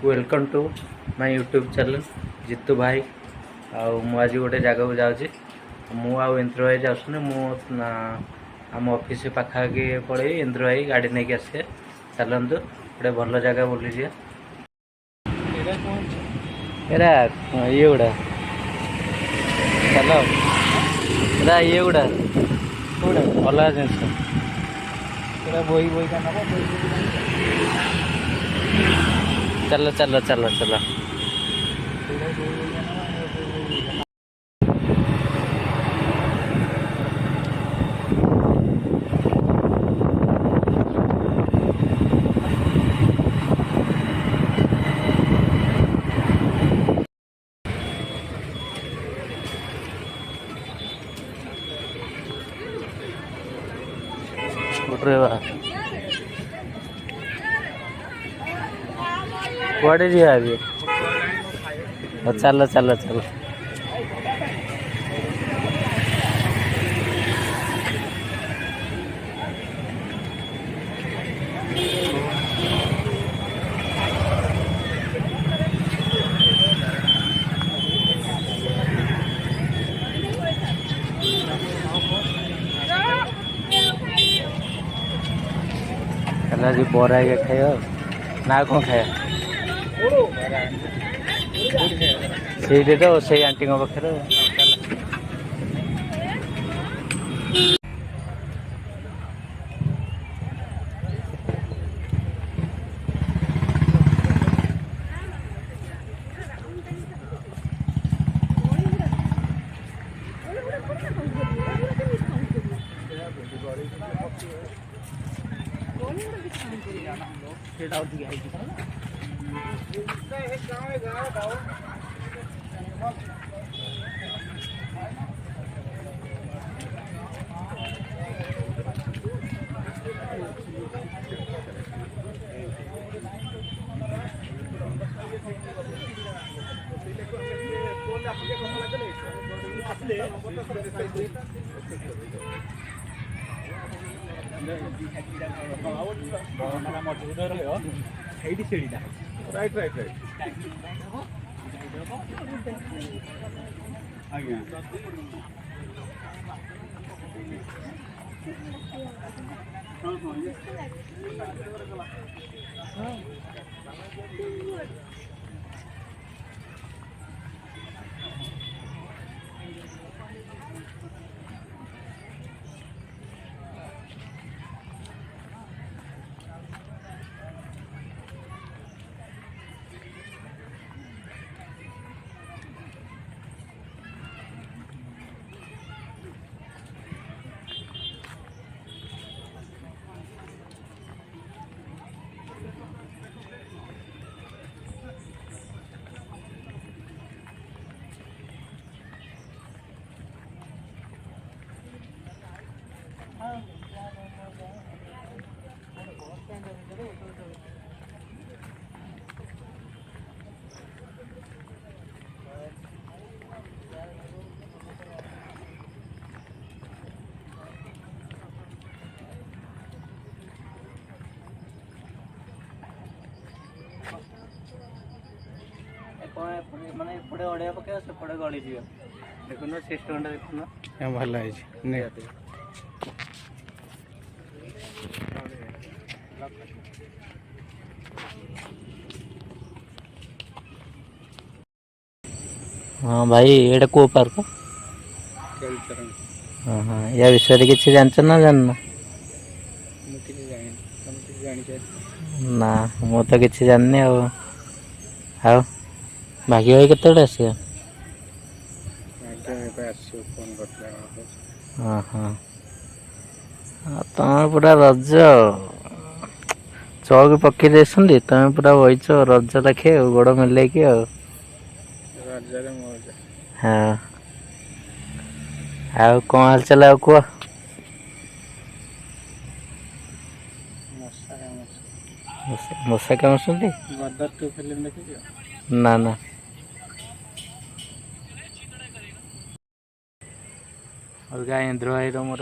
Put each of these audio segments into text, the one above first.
Welcome to my YouTube channel Jitu भाई। आज गोटे जगह को जाऊँगी मुझे इंद्र भाई जाऊँ आम ऑफिस पाखापाखि पड़े इंद्र भाई गाड़ी नहीं आसे चलतु गोटे भल जगह बोली जी एरा ये गुड़ा चलो एरा ये गुड़ा अलग जिनस बोई बोई का नब चलो चलो चलो चलो कुआड़े जी अभी चलो चलो चलो जी बरा ये खाइयो ना कौन खाया से तो से आंटी पाखे राइट राइट राइट आज्ञा माने एपटे अड़िया पकड़ सेपटे गली जी देखुन सिस्टम देखुन भल हाँ भाई ये को पार्क हाँ हाँ या विषय किसी जानच ना जान ना मु तो किसी जाननी आओ भाग्य भाई केते आस हाँ हाँ तुम पूरा रज चौक पकई दे तुम पूरा बहीच रज देखे गोड़ मिले कि हाँ आउ कौन हाल चल कह मशा कामुसुंती ना ना अलगा इंद्र भाई मोर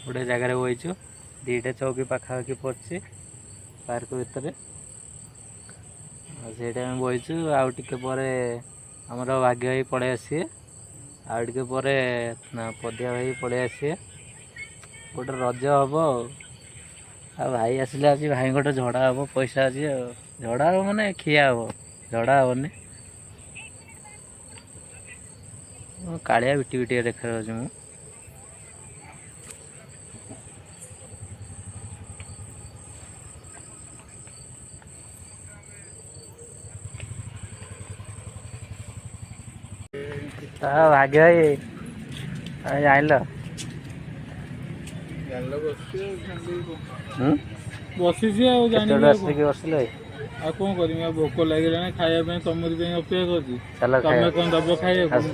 गोटे जगार बहीचु दीटा चौकी पाखापाखि पड़े पार्क भितर ସେଇଟା ଆମେ ବହିଛୁ। ଆଉ ଟିକେ ପରେ ଆମର ଭାଗ୍ୟ ଭାଇ ପଳେଇ ଆସିବେ। ଆଉ ଟିକେ ପରେ ପଦିଆ ଭାଇ ପଳେଇ ଆସିବେ। ଗୋଟେ ରଜ ହବ ଆଉ ଭାଇ ଆସିଲେ ଆଜି ଭାଇ ଗୋଟେ ଝଡ଼ା ହବ। ପଇସା ଅଛି ଆଉ ଝଡ଼ା ହବ ମାନେ ଖିଆ ହବ, ଝଡ଼ା ହବନି। କାଳିଆ ବିଟି ବିଟିଆ ଦେଖାଯାଉଛି ମୁଁ। ଭାଗ୍ୟ ଭାଇ ଜାଣିଲ ବସିଛି ଆଉ କେତେବେଳେ ଜାଣିବି ଆସିକି ବସିଲେ ଭାଇ? ଆଉ କଣ କରିବି? ଆଉ ଭୋକ ଲାଗିଲାଣି, ଖାଇବା ପାଇଁ ତମରି ପାଇଁ ଅପେକ୍ଷା କରୁଛି। ଚାଲ ତମେ କଣ ଦବ ଖାଇବାକୁ?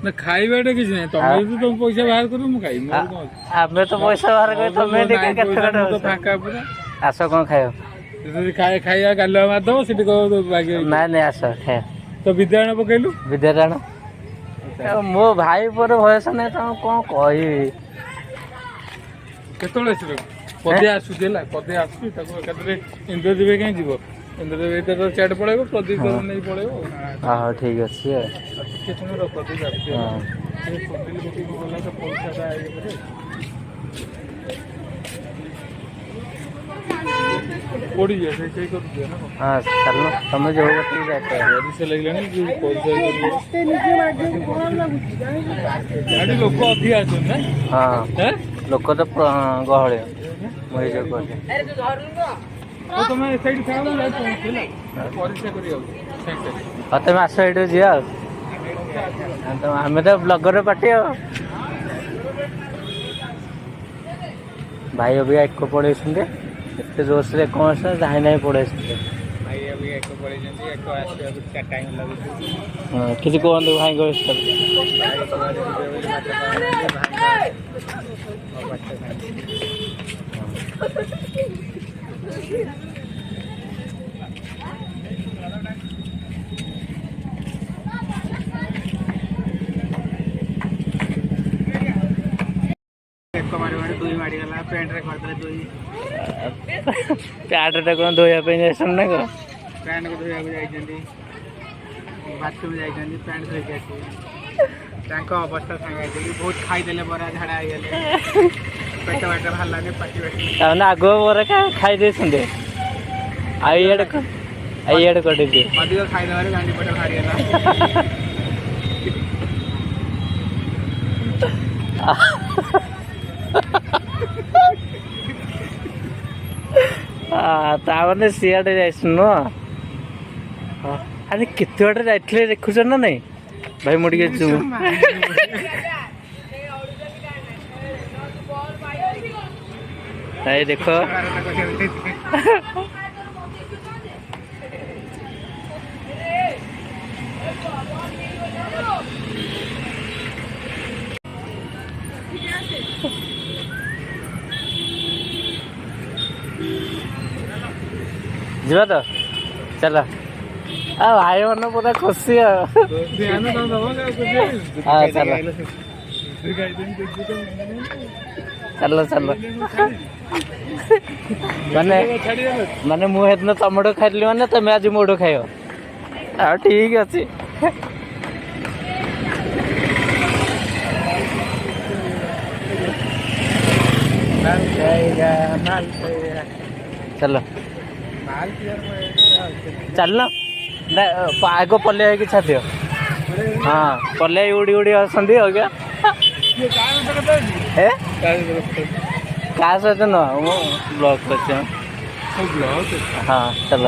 ନା ଖାଇବାଟା କିଛି ନାହିଁ, ତମେ ଯଦି ତମ ପଇସା ବାହାର କରିବ ମୁଁ ଖାଇବି। ମୋର କଣ ଅଛି? ଆମେ ତ ପଇସା ବାହାର କରି ତମେ ନାହିଁ ପଇସା, ମୁଁ ତ ଫାଙ୍କା ପୁରା। ଆସ କଣ ଖାଇବ? ଯଦି ଖାଇବା ଗାଲୁଆ ମାରିଦବ ସେଠି କହିବ ବାଗି ନାଇଁ ଆସ ଖାଇବା। ତ ବିଦ୍ୟାଳୟ ପକେଇଲୁ ବିଦ୍ୟାରାୟଣ ମୋ ଭାଇ ଉପରେ ଭରସା ନାହିଁ, ତମେ କଣ କହିବି? କେତେବେଳେ ଆସିବ? ପଦେ ଆସୁଛି ହେଲା, ପଦେ ଆସୁଛି ତାକୁ ଏକାଥରେ ଇନ୍ଦ୍ରଦେବ କାହିଁ ଯିବ? ଇନ୍ଦ୍ରଦେବ ତ ସିଆଡ଼େ ପଳେଇବ, ପ୍ରଦୀପ ନେଇ ପଳେଇବ। ହଉ ଠିକ୍ ଅଛି ଆଉ ଟିକେ ସମୟ ରହ, ପ୍ରଦୀପ ଆସୁଛି। ଗଲା ତ ପଇସାଟା ଇଏ କରେ। ପଡ଼ିଯିବ ସେଇ କରୁଛି ନା କଣ? ହଁ ଚାଲୁନ, ତମେ ଯୋଉ ବାଟରେ ଯାଇଛ। ପରିସା ଲାଗିଲାଣି ଗାଡ଼ି ଲୋକ ଅଧିକା ଅଛନ୍ତି ନା? ହଁ ଲୋକ ତ ଗହଳି। ମୁଁ ଏଇ ଯୋଉ କହିଲି ତମେ ସେଇଠି ଥାଅ, ମୁଁ ଯାଇ ପହଞ୍ଚିଲା ପରିସ୍ରା କରିବାକୁ। ହଉ ତମେ ଆସ ଏଇଠୁ ଯିବା ଆଉ। ଆମେ ତ ବ୍ଲଗର ପାର୍ଟି ଆଉ। ଭାଇ ଅବିକା ଏକ ପଳେଇଛନ୍ତି, ଏତେ ଜୋରସରେ କଣ ଯାଇ ନାହିଁ ପଳେଇଛନ୍ତି। ଭାଇ ଏବେ ଏକ ପଳେଇଛନ୍ତି, ଏକ ଆସିବାକୁ ଟାଇମ୍ ଲାଗୁଛି। ହଁ କିଛି କୁହନ୍ତୁ ଭାଇଙ୍କ ବିଷୟରେ। ଏକ ମାରି ମାରି ଦୁଇ ମାଡ଼ିଗଲା, ପ୍ୟାଣ୍ଟରେ କରିଦେଲେ ଦୁଇ। ପ୍ୟାଣ୍ଟଟା କଣ ଧୋଇବା ପାଇଁ ଯାଇଛନ୍ତି ନା କଣ? ପ୍ୟାଣ୍ଟକୁ ଧୋଇବାକୁ ଯାଇଛନ୍ତି, ବାଥରୁମ୍ ଯାଇଛନ୍ତି, ପ୍ୟାଣ୍ଟ ଧୋଇକି ଆସିବେ। ତାଙ୍କ ଅବସ୍ଥା ସାଙ୍ଗେ ବହୁତ ଖାଇଦେଲେ, ବରା ଝାଡ଼ା ହେଇଗଲେ, ପେଟ ବାଟ ବାହାରିଲାନି, ପାଟି ବାଟି। ତାମାନେ ଆଗୁଆ ବରା ଖାଇ ଦେଇଛନ୍ତି। ଆଉ ଇଆଡ଼େ କରିଦେଇଛି। ଅଧିକ ଖାଇଦେବାରେ ଗାଣ୍ଡି ପେଟ ବାହାରିଗଲା। ତାମାନେ ସିଆଡ଼େ ଯାଇଛୁ ନୁହଁ? ଆରେ କେତେ ବାଟରେ ଯାଇଥିଲେ ଦେଖୁଛ ନା ନାଇଁ? ଭାଇ ମୁଁ ଟିକେ ଭାଇ ଦେଖ ଯିବା ତ, ଚାଲ। ଆଉ ଭାଇ ମାନ ପୁରା ଖୁସି ଆଉ। ଚାଲ ଚାଲ ମାନେ ମୁଁ ସେଦିନ ତମଠୁ ଖାଇଲି, ମାନେ ତମେ ଆଜି ମୋଠୁ ଖାଇବ। ଆଉ ଠିକ ଅଛି। ଚାଲ ଚାଲ ନା ଆଗ ପଲେଇ ହେଇକି ଛାଦିଅ। ହଁ ପଲେଇ ଉଡ଼ି ଉଡ଼ି ଆସନ୍ତି ଆଜ୍ଞା। କାହା ସହିତ ନୁହଁ, ମୁଁ ବ୍ଲଗ୍ କରିଛି। ହଁ ଚାଲ।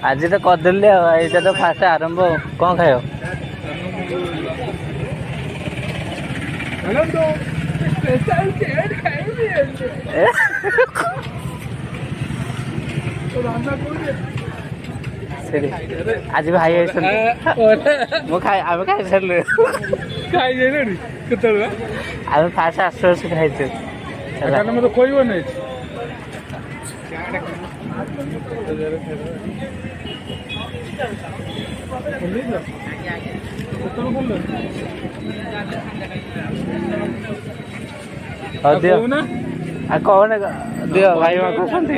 ଆଜି ତ କରିଦେଲି ଆଉ, ଏଇଟା ତ ଫାଷ୍ଟ ଆରମ୍ଭ। କଣ ଖାଇବ? ଆଜି ଭାଇ ଆଇଛନ୍ତି, ଆମେ ଖାଇସାରିଲୁ। ଖାଇସାରିଲଣି କେତେବେଳେ? ଆମେ ଫାଷ୍ଟ ଆସୁ ଆସୁ ଖାଇଛୁ। ମତେ କହିବ ନାଇଁ? ହଉ ଦିଅ। ଆଉ କହୁନ ଦିଅ, ଭାଇ ମା କହୁଛନ୍ତି।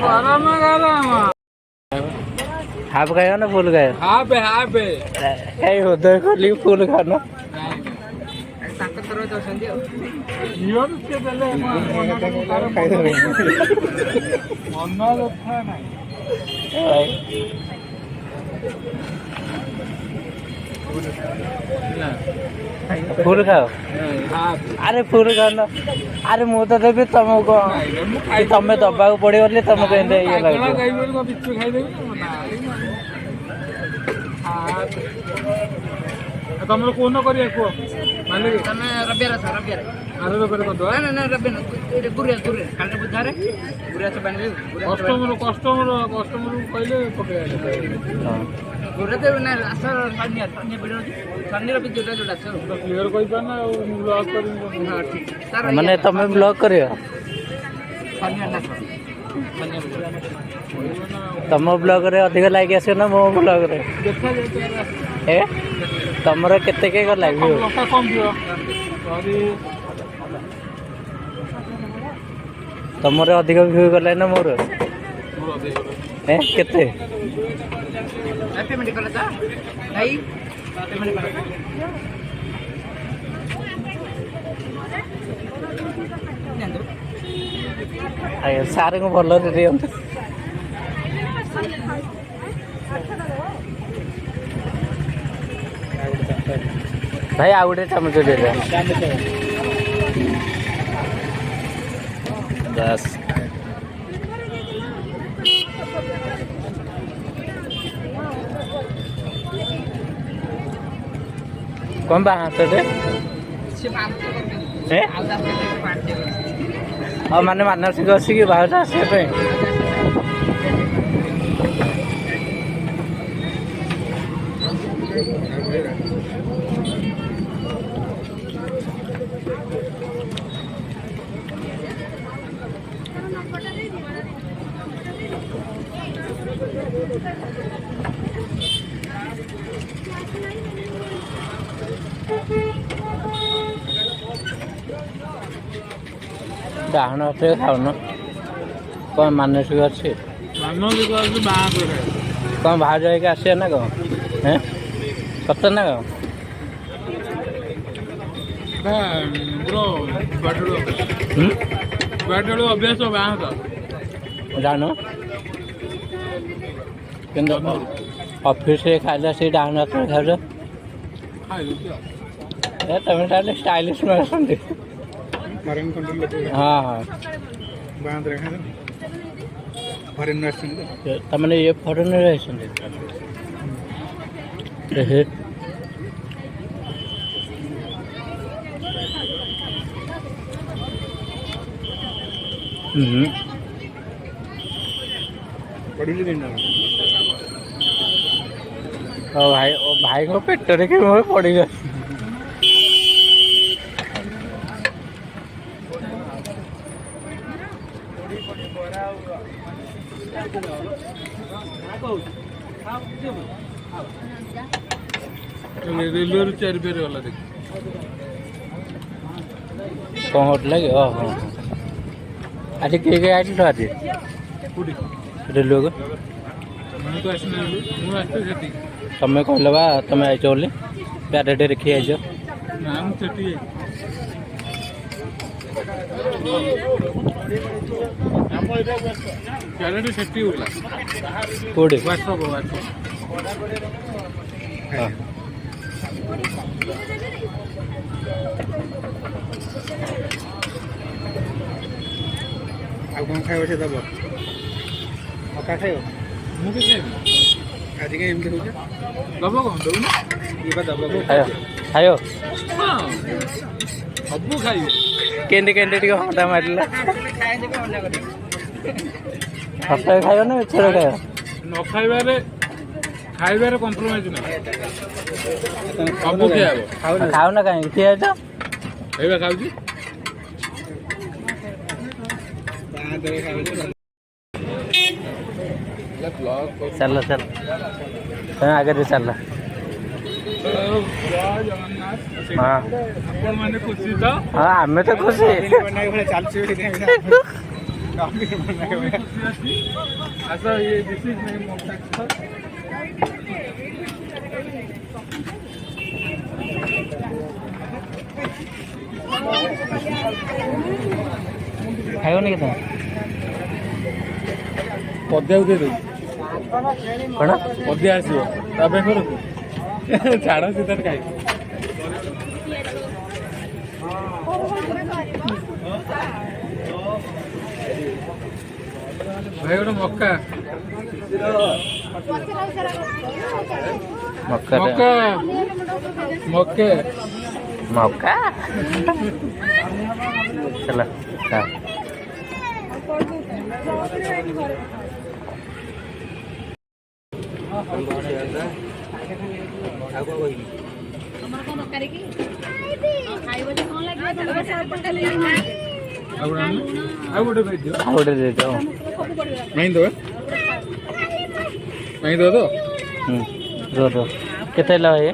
गरम गरम हाफ खाए ना फुल खाए हाफ कहीं होता है खाली फुल खाना ତାଙ୍କ ଥର ଦଉଛନ୍ତି ଆଉ ଝିଅ ସିଏ ଦେଲେ ମନ କଥା ନାହିଁ फुल खाओ अरे फुल खाना अरे मु तो देवी तुमको तमें दबा पड़े तुमको ये लगे ତମର କୋନ କରିବା କୁହ ମାନେ ତମେ ରବିବାର ଆର ରବିବାର କରିଦବା ନା ରବିବାର ଗୁରୁବାର କାଲି ବୁଧବାରେ ଗୁରୁବାର ତ ବାଣିବେ କଷ୍ଟମର କହିଲେ ପକେଇବା ଗୁରୁବାର ନା ଆସ ଶନି ରବି ଯୋଉଟା ଆସ କ୍ଲିୟର କହିପାରୁନା ଆଉ ମୁଁ ବ୍ଲକ୍ କରିବି ହଁ ଠିକ୍ ମାନେ ତମେ ବ୍ଲକ୍ କରିବ ତମ ବ୍ଲଗ୍ ରେ ଅଧିକ ଲାଇକ୍ ଆସିବ ନା ମୋ ବ୍ଲଗ୍ ରେ ଏ ତମର କେତେ କେ ଗଲା ଭିଉ ତମର ଅଧିକ ଭିଉ ଗଲା ନା ମୋର ଏ କେତେ ପେମେଣ୍ଟ କଲେ ତ ଭାଇ ପେମେଣ୍ଟ କଲେ ଆଜ୍ଞା ସାର୍ଙ୍କୁ ଭଲରେ ଦିଅନ୍ତୁ ଭାଇ ଆଉ ଗୋଟେ ଚାମଚ ଦେଇଦେ ବାସ୍ କଣ ବା ହାତଟେ ଆଉ ମାନେ ମାନସିକ ଅଛି କି ବାହାଘର ଆସିବା ପାଇଁ ଡାହାଣ ହାତରେ ଖାଉନ କ'ଣ ମାନସିକ ଅଛି କ'ଣ ବାହାର ଯାଇକି ଆସିବା ନା କ'ଣ ହେଁ ସତ ନା କ'ଣ ଅଭ୍ୟାସ ବାହାଘର ଜାଣ କିନ୍ତୁ ଅଫିସରେ ଖାଇଲା ସେଇ ଡାହାଣ ହାତରେ ଖାଉଛ ତମେ ତାହେଲେ ଷ୍ଟାଇଲିଶ ମାରୁଛନ୍ତି हाँ हाँ तमने ये फॉरेनर भाई भाई को पेट रे के मुझे पड़ी गई रेलवे चारि पेर गला देख कौन होटल लगे हाँ आज के आज रेलवे को तो आसते तमें कहल बा तुम आई बोले प्यारेड रखी आज ना मुझे प्यारेड सेफ्टी होला कोड़े व्हाट्सएप हाँ ଆଉ କ'ଣ ଖାଇବା ସେ ଦେବ ମକା ଖାଇବ ମୁଁ କିଛି ଖାଇବି ଆଜି କାହିଁ ଏମିତି କହୁଛ ଦେବ କ'ଣ ଦେଉନ ଇଏ ଦେବ ଖାଇବ ସବୁ ଖାଇବେ କେନ୍ତି କେନ୍ତି ଟିକେ ହଣ୍ଡା ମାରିଲା ସପ୍ତାহে ଖାଇବ ନା ମିଛରେ ଖାଇବ ନ ଖାଇବାରେ କମ୍ପ୍ରୋମାଇଜ୍ ନାହିଁ ସବୁ ଖିଆବ ଖାଉ ନା କାହିଁକି ଖିଆ ହେଇଛ ଏବେ ଖାଉଛି चलो चल तुम्हें आगे चल ଜୟ ଜଗନ୍ନାଥ। हाँ ଆପଣ ମାନେ ଖୁସି ତ? हाँ आमे तो खुशी ଚାଲୁଛି ଖୁସି ଅଛି। ଆସ ଇଏ ଦିସ୍ ଇଜ୍ ମାଇ ମୋଟରସାଇକେଲ। ଖାଇବନି କେତେ ପଦ୍ୟାକୁ ଦେଇଦେବୁ କଣ ପଦ୍ୟା ଆସିବ ତା ପାଇଁ କରନ୍ତୁ ଛାଡ଼ ସେ ତାର ଖାଇବ। ଭାଇ ଗୋଟେ ମକା ମକା ମକା ମକା मौका चलो खा ଆଉ ଗୋଟେ ଭାଇ ଦିଅ ଆଉ ଗୋଟେ ଦେଇଦିଅ ନାଇଁ ଦେବେ ନାଇଁ ଦେବ ତ रो କେତେ ହେଲା ଭାଇ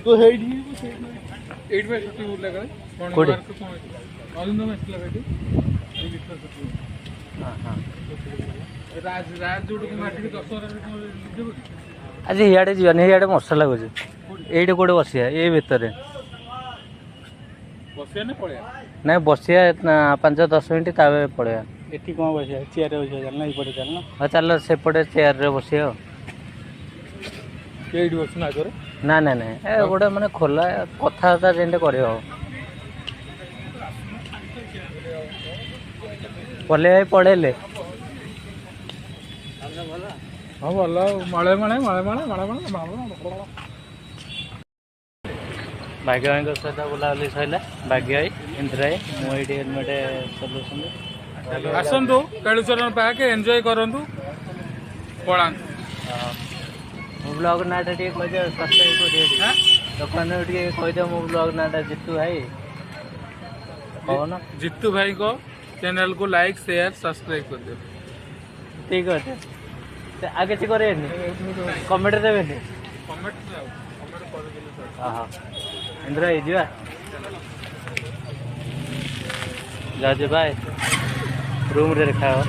ତୁ ହେଇଠି ଏଇଠି ପାଇଁ ଛୁଟି ବୁଲିଲା କାଳେ କୋଉଠି? ଅରିନ୍ଦମ ଆସିଥିଲା ଏଠି ରାଜ ଯୋଉଠି ମାଟିକି ଦଶହରାରେ ଯିବ କି? ଆଜି ହିଆଡ଼େ ଯିବାନି ହିଆଡ଼େ ମଶା ଲାଗୁଛି ଏଇଠି କୋଉଠି ବସିବା ଏଇ ଭିତରେ ବସିବା ନା ପଳେଇବା? ନାଇଁ ବସିବା 5-10 ମିନିଟ୍ ତାପରେ ପଳେଇବା ଏଠି କ'ଣ ବସିବା ଚେୟାରରେ ବସିବା ଚାଲ ନା ଏପଟେ ଚାଲ ନା ହଁ ଚାଲ ସେପଟେ ଚେୟାରରେ ବସିବା ଆଉ ଏଇଠି ବସୁନ ଆଗରେ ନା ନାଇଁ ନାଇଁ ଏ ଗୋଟେ ମାନେ ଖୋଲା କଥାବାର୍ତ୍ତା ଯେମିତି କରିବ ପଳେଇ ପଳେଇଲେ ହଁ ଭଲ ମଳେ ମଳେ ମଳେ ମଳେ ମଳେ ମଳେ ଭାଗ୍ୟ ଭାଇଙ୍କ ସହିତ ବୁଲାବୁଲି ସରିଲା ଭାଗ୍ୟ ଭାଇ ଇନ୍ଦ୍ର ଭାଇ ମୁଁ ଏଇଠି ହେଲମେଟ୍ ଚଲାଉଛନ୍ତି ଆସନ୍ତୁ କାଳୁଚରଣ ପାର୍କ ଏନ୍ଜୟ କରନ୍ତୁ ପଳାନ୍ତୁ। ମୋ ବ୍ଲଗ୍ ନାଁଟା ଟିକେ କହିଦିଅ ସବସ୍କ୍ରାଇବ୍ କରିଦିଅ ଦୋକାନରେ ଟିକେ କହିଦିଅ ମୋ ବ୍ଲଗ୍ ନାଁଟା ଜିତୁ ଭାଇ କହୁନ ଜିତୁ ଭାଇଙ୍କ ଚ୍ୟାନେଲକୁ ଲାଇକ୍ ସେୟାର ସବସ୍କ୍ରାଇବ୍ କରିଦିଅ। ଠିକ୍ ଅଛି ଆଉ କିଛି କରିବେନି କମେଣ୍ଟ ଦେବେନି କମେଣ୍ଟ କରିଦେଲେ ହଁ ଇନ୍ଦ୍ର ଭାଇ ଯିବା ଯାଉଛି ବାଏ ରୁମ୍ରେ ଦେଖା ହେବ